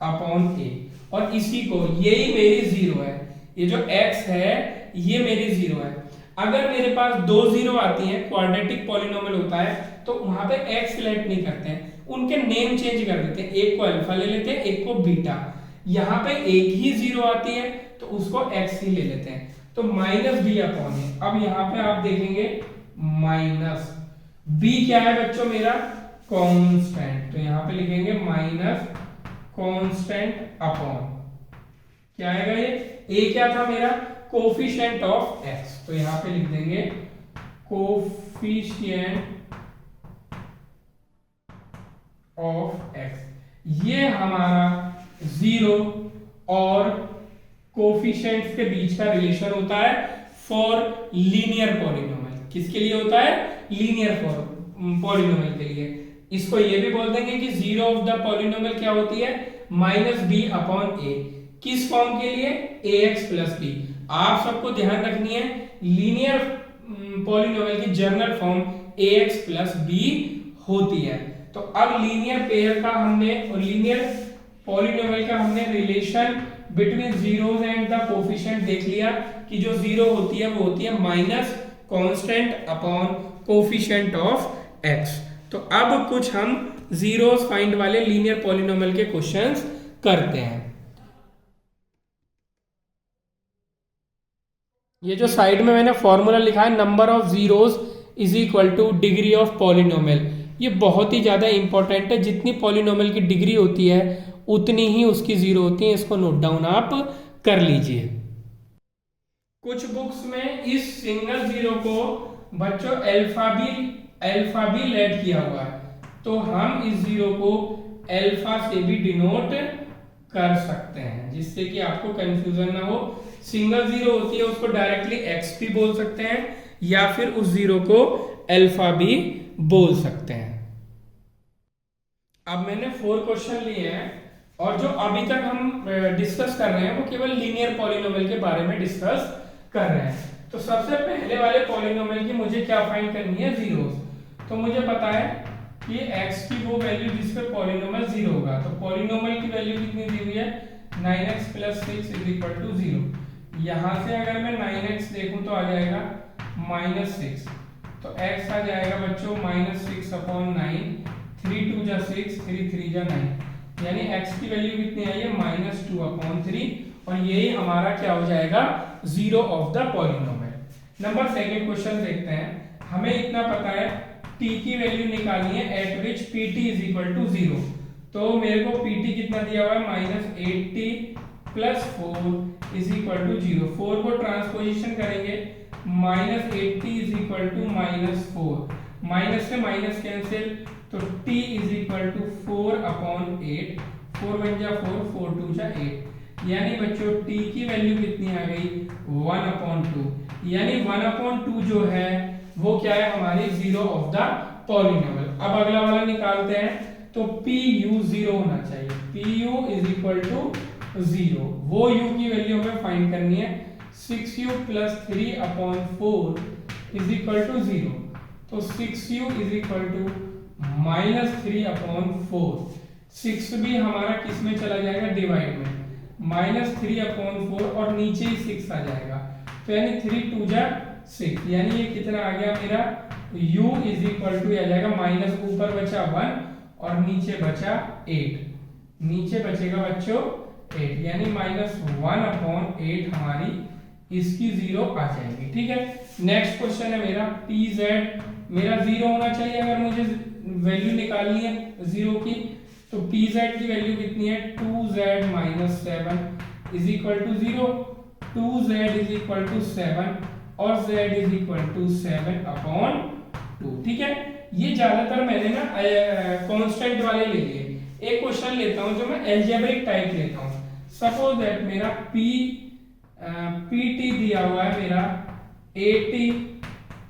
अपॉन ए। और इसी को, यही मेरी जीरो है, ये जो x है ये मेरी जीरो है। अगर मेरे पास दो जीरो आती हैं, क्वाड्रेटिक पॉलिनोमियल होता है, तो वहां पे एक्स सिलेक्ट नहीं करते हैं, उनके नेम चेंज कर देते हैं, एक को अल्फा ले लेते हैं, एक को बीटा। यहाँ पे एक ही जीरो आती है तो उसको एक्स ही ले लेते हैं, तो माइनस बी अपॉन ए। अब यहाँ पे आप देखेंगे माइनस बी क्या है बच्चों मेरा, कांस्टेंट, तो यहाँ पे लिखेंगे माइनस कांस्टेंट अपॉन क्या आएगा ये, ए क्या था मेरा, कोफिशिएंट ऑफ एक्स, तो यहां पे लिख देंगे कोफिशिएंट ऑफ एक्स। ये हमारा जीरो और कोफिशिएंट्स के बीच का रिलेशन होता है फॉर लीनियर पॉलिनोमियल। किसके लिए होता है, लीनियर पॉलिनोमियल के लिए। इसको ये भी बोल देंगे कि जीरो ऑफ द पॉलिनोमियल क्या होती है, माइनस बी अपॉन ए। किस फॉर्म के लिए, ax प्लस बी। आप सबको ध्यान रखनी है, लीनियर पॉलिनोमियल की general form ax plus B होती है। तो अब लीनियर पेयर का हमने और लीनियर पॉलिनोमियल का हमने relation between zeros and the coefficient देख लिया कि जो जीरो होती है वो होती है minus constant upon coefficient of x। तो अब कुछ हम जीरोस फाइंड वाले लीनियर पॉलिनोमियल के क्वेश्चंस करते हैं। ये जो साइड में मैंने फॉर्मूला लिखा है, number of zeros is equal two degree of polynomial, ये बहुत ही ज्यादा इंपॉर्टेंट है। जितनी पॉलिनोमियल की डिग्री होती है उतनी ही उसकी जीरो होती है, इसको नोट डाउन आप कर लीजिए। कुछ बुक्स में इस सिंगल जीरो को बच्चों अल्फा भी लेट किया हुआ है, तो हम इस जीरो को अल्फा से भी डिनोट कर सकते हैं, जिससे कि आपको कंफ्यूजन ना हो। सिंगल जीरो होती है उसको डायरेक्टली एक्स भी बोल सकते हैं या फिर उस जीरो को अल्फा भी बोल सकते हैं। अब मैंने 4 क्वेश्चन लिए हैं और जो अभी तक हम डिस्कस कर रहे हैं वो केवल लीनियर पॉलिनोमियल के बारे में डिस्कस कर रहे हैं। तो सबसे पहले वाले पॉलिनोमियल की मुझे क्या फाइंड करनी है, जीरोस। तो मुझे पता है कि x की वो वैल्यू जिस पे पॉलिनोमियल जीरो होगा, तो पॉलिनोमियल की वैल्यू कितनी दी हुई है, 9x plus 6 is equal to 0। यहां से अगर मैं 9x देखूं तो आ जाएगा -6, तो x आ जाएगा बच्चों -6 अपॉन 9, 3 2 जा 6, 3 3 जा 9, यानी x की वैल्यू कितनी आई है, -2 अपॉन 3, और यही हमारा क्या हो जाएगा, zero of the polynomial. Number second question देखते हैं। हमें इतना पता है t की वैल्यू निकालनी है at which pt is equal to 0। तो मेरे को pt कितना दिया हुआ है, -8t plus 4 is equal to 0। 4 को ट्रांसपोजिशन करेंगे, -8t is equal to -4, minus से माइनस कैंसिल, तो t is equal to 4 upon 8, 4 1 जा 4, 4 2 जा 8, यानी बच्चों t की वैल्यू कितनी आ गई, 1 अपॉन 2, यानी 1 अपॉन 2 जो है वो क्या है, हमारी जीरो ऑफ द पॉलिनोमियल। अब अगला वाला निकालते हैं, तो pu 0 होना चाहिए, pu इज इक्वल टू 0। वो u की वैल्यू हमें फाइंड करनी है, 6u plus 3 upon 4 is equal to 0। तो 6u is equal to -3 upon 4, 6 भी हमारा किस में चला जाएगा, डिवाइड में, -3 अपॉन 4 और नीचे ही 6 आ जाएगा, तो यानी 3 2 जा 6, यानी ये कितना आ गया मेरा, u इज इक्वल टू आ जाएगा माइनस, ऊपर बचा 1 और नीचे बचा 8, नीचे बचेगा बच्चों 8, यानी -1 अपॉन 8 हमारी इसकी जीरो आ जाएगी। ठीक है, नेक्स्ट क्वेश्चन है मेरा, pz मेरा 0 होना चाहिए अगर मुझे वैल्यू निकालनी है जीरो की। तो pz की वैल्यू कितनी है, 2z minus 7 is equal to 0, 2z is equal to 7 और z is equal to 7 upon 2। ठीक है, ये ज्यादातर मैंने ना कांस्टेंट वाले ले लिए। एक क्वेश्चन लेता हूं जो मैं अलजेब्रिक टाइप लेता हूं। सपोज दैट मेरा pt दिया हुआ है मेरा at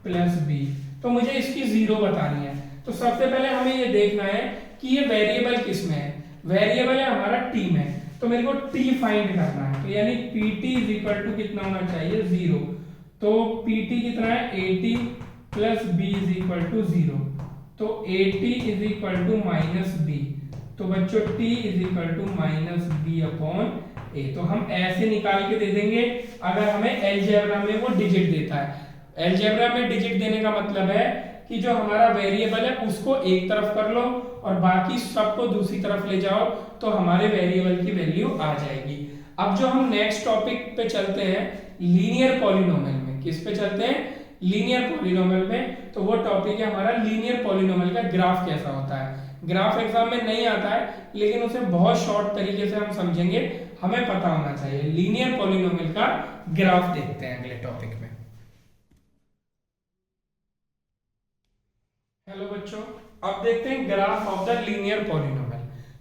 प्लस b, तो मुझे इसकी जीरो बतानी है। तो सबसे पहले हमें ये देखना है कि ये वेरिएबल किस में है, वेरिएबल है हमारा t में, तो मेरे को t फाइंड करना है, तो यानी pt इज इक्वल टू कितना होना चाहिए, 0। तो pt कितना है, 80 plus b is equal to 0, तो 80 इज इक्वल टू -b, तो बच्चों t is equal to -b upon a। तो हम ऐसे निकाल के दे देंगे अगर हमें अलजेब्रा में वो डिजिट देता है। अलजेब्रा में डिजिट देने का मतलब है कि जो हमारा वेरिएबल है उसको एक तरफ कर लो और बाकी सबको दूसरी तरफ ले जाओ, तो हमारे वेरिएबल की वैल्यू आ जाएगी। अब जो हम नेक्स्ट टॉपिक पे चलते हैं लीनियर पॉलिनोमियल में, किस पे चलते हैं, लीनियर पॉलिनोमियल में। तो वो टॉपिक है हमारा लीनियर पॉलिनोमियल का ग्राफ कैसा होता है। ग्राफ एग्जाम में नहीं आता है, लेकिन उसे बहुत शॉर्ट तरीके से हम समझेंगे, हमें पता होना चाहिए। लीनियर पॉलिनोमियल का ग्राफ देखते हैं अगले टॉपिक में। हेलो बच्चों, अब देखते हैं graph of the linear polynomial.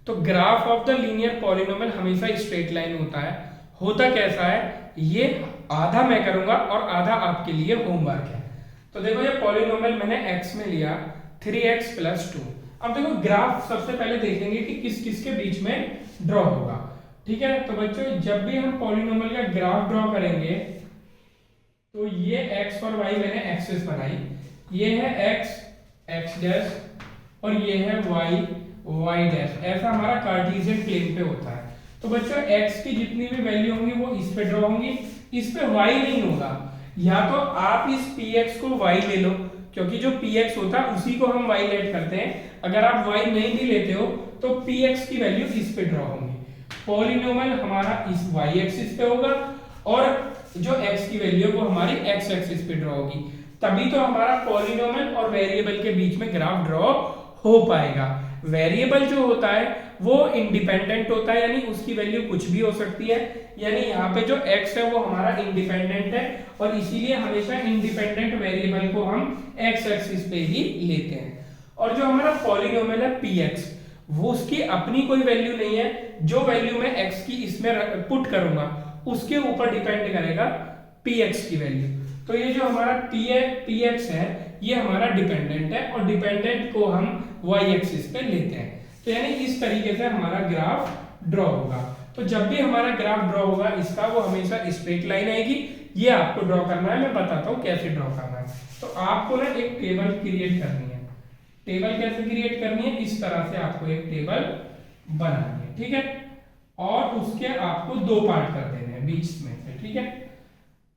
तो graph of the linear polynomial हमेशा स्ट्रेट लाइन होता है। होता कैसा है, ये आधा मैं करूंगा और आधा आपके लिए होमवर्क है। तो देखो ये पॉलिनोमियल मैंने x में लिया 3x + 2। अब देखो ग्राफ सबसे पहले देखेंगे कि किस किस के बीच में ड्रॉ होगा। ठीक है, तो बच्चों जब भी हम पॉलिनोमियल का ग्राफ ड्रॉ करेंगे तो ये x और y मैंने एक्सिस बनाई, ये है x x डैश और ये है y y डैश। ऐसा हमारा कार्टेशियन प्लेन पे होता है। तो बच्चों x की जितनी भी वैल्यू होंगी वो इस पे ड्रॉ होंगी, इस पे y नहीं होगा। या तो आप इस px को y ले लो, क्योंकि जो px होता है उसी को हम y लेट करते हैं। अगर आप y नहीं भी लेते हो तो px की वैल्यू इस पे ड्रॉ होंगी। पॉलिनोमियल हमारा इस y एक्सिस पे होगा और जो x की वैल्यू वो हमारी x एक्सिस पे ड्रॉ होगी। तभी तो हमारा पॉलिनोमियल और वेरिएबल के बीच में ग्राफ ड्रॉ हो पाएगा। वेरिएबल जो होता है वो इंडिपेंडेंट होता है, यानी उसकी वैल्यू कुछ भी हो सकती है। यानी यहाँ पे जो x है वो हमारा इंडिपेंडेंट है और इसीलिए हमेशा इंडिपेंडेंट वेरिएबल को हम x एक्सिस पे ही लेते हैं। और जो हमारा पॉलिनोमियल है px, वो उसकी अपनी कोई वैल्यू नहीं है। जो वैल्यू मैं x की इसमें पुट करूंगा उसके ऊपर डिपेंड करेगा px की वैल्यू। तो ये जो हमारा px है ये हमारा डिपेंडेंट है और डिपेंडेंट को हम y एक्सिस पे लेते हैं। तो यानी इस तरीके से हमारा ग्राफ ड्रॉ होगा। तो जब भी हमारा ग्राफ ड्रॉ होगा इसका वो हमेशा स्ट्रेट लाइन आएगी। ये आपको ड्रॉ करना है, मैं बताता हूँ कैसे ड्रॉ करना है। तो आपको ना एक टेबल क्रिएट करनी है। टेबल कैसे क्रिएट करनी है, इस तरह से आपको एक टेबल बनानी है। ठीक है, और उसके आपको दो पार्ट कर देने हैं बीच में से। ठीक है,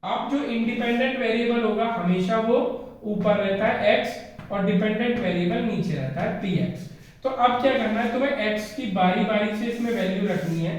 अब जो इंडिपेंडेंट वेरिएबल होगा हमेशा वो ऊपर रहता है x और डिपेंडेंट वेरिएबल नीचे रहता है px। तो अब क्या करना है, तुम्हें x की बारी बारी से इसमें वैल्यू रखनी है।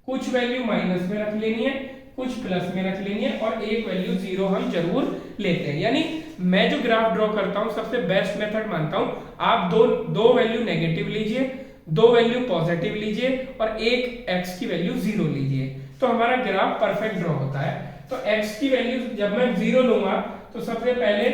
कुछ वैल्यू माइनस में रख लेनी है, कुछ प्लस में रख लेनी है और एक वैल्यू 0 हम जरूर लेते हैं। यानी मैं जो ग्राफ ड्रॉ करता हूं सबसे बेस्ट मेथड मानता हूं, आप दो वैल्यू नेगेटिव लीजिए, दो वैल्यू पॉजिटिव लीजिए और एक x की वैल्यू 0 लीजिए, तो हमारा ग्राफ परफेक्ट ड्रॉ होता है। तो x की वैल्यू जब मैं 0 लूंगा तो सबसे पहले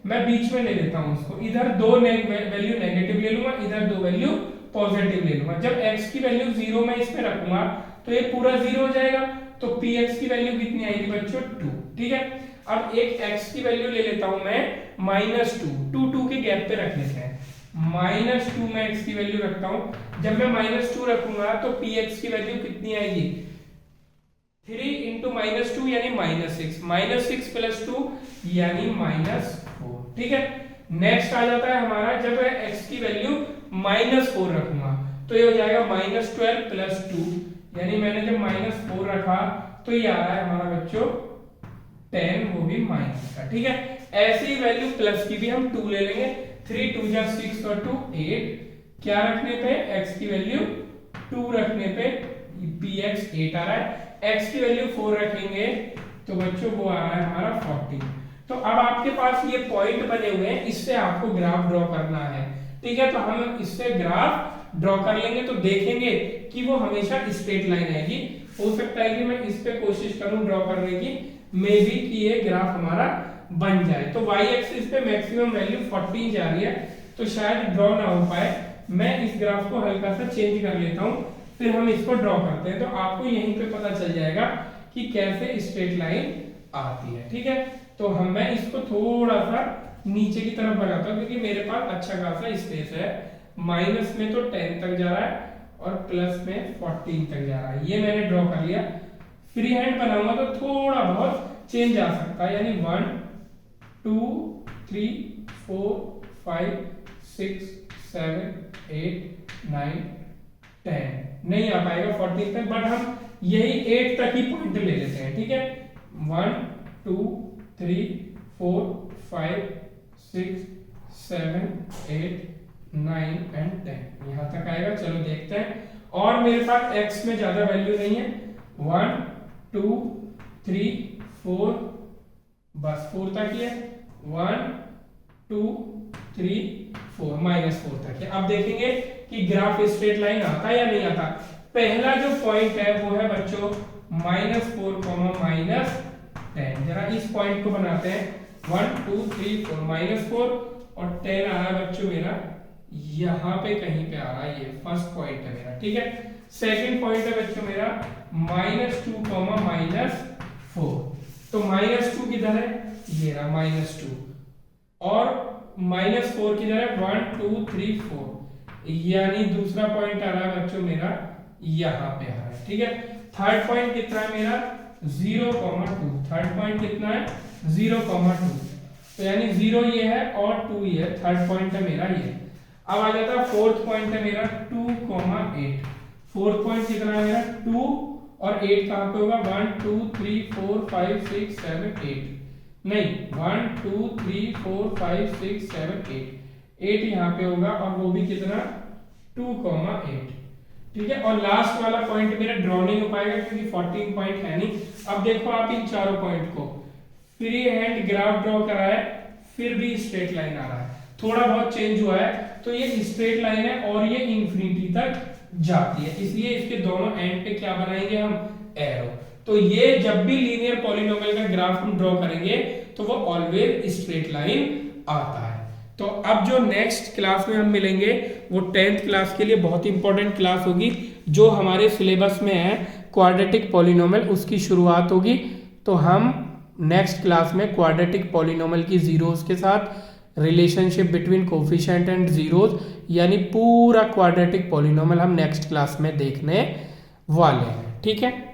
मैं बीच में ले लेता हूं उसको, इधर दो वैल्यू नेगेटिव ले लूंगा, इधर दो वैल्यू पॉजिटिव ले लूंगा। जब x की वैल्यू 0 मैं इसमें रखूंगा तो ये पूरा 0 हो जाएगा। तो px की वैल्यू कितनी आएगी बच्चों, 2। ठीक है, अब एक x की वैल्यू ले लेता हूं मैं -2, 2 के गैप पे रख लेते हैं। -2 में x की वैल्यू रखता हूं। जब मैं -2 रखूंगा तो px की वैल्यू कितनी आएगी, 3 × -2 यानी -6, -6 + 2 यानी -4। ठीक है, नेक्स्ट आ जाता है हमारा जब x की वैल्यू -4 रखूंगा तो ये हो जाएगा -12 + 2, यानी मैंने जब -4 रखा तो ये आ रहा है हमारा बच्चों 10, वो भी माइनस का। ठीक है, ऐसे ही वैल्यू प्लस की भी हम 2 ले लेंगे, 3 × 2 = 6 और 2 8। क्या रखने पे, x की वैल्यू 2 रखने पे px 8 आ रहा है। x की वैल्यू 4 रखेंगे तो बच्चों वो आ रहा है हमारा 40। तो अब आपके पास ये पॉइंट बने हुए हैं, इससे आपको ग्राफ ड्रॉ करना है। ठीक है, तो हम इससे ग्राफ ड्रॉ कर लेंगे तो देखेंगे कि वो हमेशा स्ट्रेट लाइन आएगी। हो सकता है कि मैं इस पे कोशिश करूं ड्रॉ करने की, मे बी कि ये ग्राफ हमारा बन जाए। तो y एक्सिस पे मैक्सिमम वैल्यू 14 जा रही है तो शायद ड्रॉ ना हो पाए। मैं इस ग्राफ को हल्का सा चेंज कर लेता हूं, फिर हम इसको ड्रॉ करते हैं। तो आपको यहीं पे पता चल जाएगा कि कैसे स्ट्रेट लाइन आती है। ठीक है, तो मैं इसको थोड़ा सा नीचे की तरफ बनाता हूं क्योंकि मेरे पास अच्छा खासा स्पेस है। माइनस में तो 10 तक जा रहा है और प्लस में 14 तक जा रहा है। ये मैंने ड्रॉ कर लिया। फ्री हैंड बनाऊंगा तो थोड़ा बहुत चेंज आ सकता है, यानी 1 2 3 4 5 6 7 8 9 10 नहीं आ पाएगा 14 तक, बट हम यही 8 तक ही पॉइंट ले लेते हैं। ठीक है, 1 2 3 4 5 6 7 8 9 एंड 10 यहाँ तक आएगा। चलो देखते हैं। और मेरे पास x में ज्यादा वैल्यू नहीं है, 1 2 3 4, बस 4 तक ही है, 1 2 3 4 -4 तक है। अब देखेंगे कि ग्राफ स्ट्रेट लाइन आता है या नहीं आता। पहला जो पॉइंट है वो है बच्चों -4, -10। जरा इस पॉइंट को बनाते हैं, 1 2 3 4 -4 और 10 आ रहा है बच्चों मेरा यहाँ पे कहीं पे आ रहा है, ये फर्स्ट पॉइंट है मेरा, ठीक है। सेकंड पॉइंट है बच्चों मेरा -2, -4। तो -2 किधर है, ये रहा -2, और -4 किधर है, 1 2 3 4, यानी दूसरा पॉइंट आ रहा है बच्चों मेरा यहाँ पे आ रहा है, ठीक है। थर्ड पॉइंट कितना है मेरा 0,2, थर्ड पॉइंट कितना है 0,2, तो यानी 0 ये है और 2 ये है, थर्ड पॉइंट है मेरा ये। अब आ जाता है फोर्थ पॉइंट है मेरा 2,8, फोर्थ पॉइंट कितना है मेरा 2 और 8 कहां पे होगा, 1 2 3 4 5 6 7 8, नहीं 1 2 3 4 5 6 7 8 यहाँ पे होगा, और वो भी कितना 2,8, ठीक है। और लास्ट वाला पॉइंट मेरा ड्रॉ नहीं हो पाएगा क्योंकि 14 पॉइंट है नहीं। अब देखो आप इन चारों पॉइंट को फ्री हैंड ग्राफ ड्रॉ करा है, फिर भी स्ट्रेट लाइन आ रहा है, थोड़ा बहुत चेंज हुआ है, तो ये स्ट्रेट लाइन है और ये इंफिनिटी तक जाती है, इसलिए इसके दोनों एंड पे क्या बनाएंगे हम, एरो। तो ये जब भी लीनियर पॉलिनोमियल का ग्राफ हम ड्रॉ करेंगे तो वो ऑलवेज स्ट्रेट लाइन आता है। तो अब जो नेक्स्ट क्लास में हम मिलेंगे वो 10th क्लास के लिए बहुत इंपॉर्टेंट क्लास होगी, जो हमारे सिलेबस में है क्वाड्रेटिक पॉलिनोमियल, उसकी शुरुआत होगी। तो हम नेक्स्ट क्लास में क्वाड्रेटिक पॉलिनोमियल की जीरोस के साथ relationship between coefficient and zeros, यानी पूरा क्वाड्रेटिक पॉलिनोमियल हम नेक्स्ट क्लास में देखने वाले हैं, ठीक है।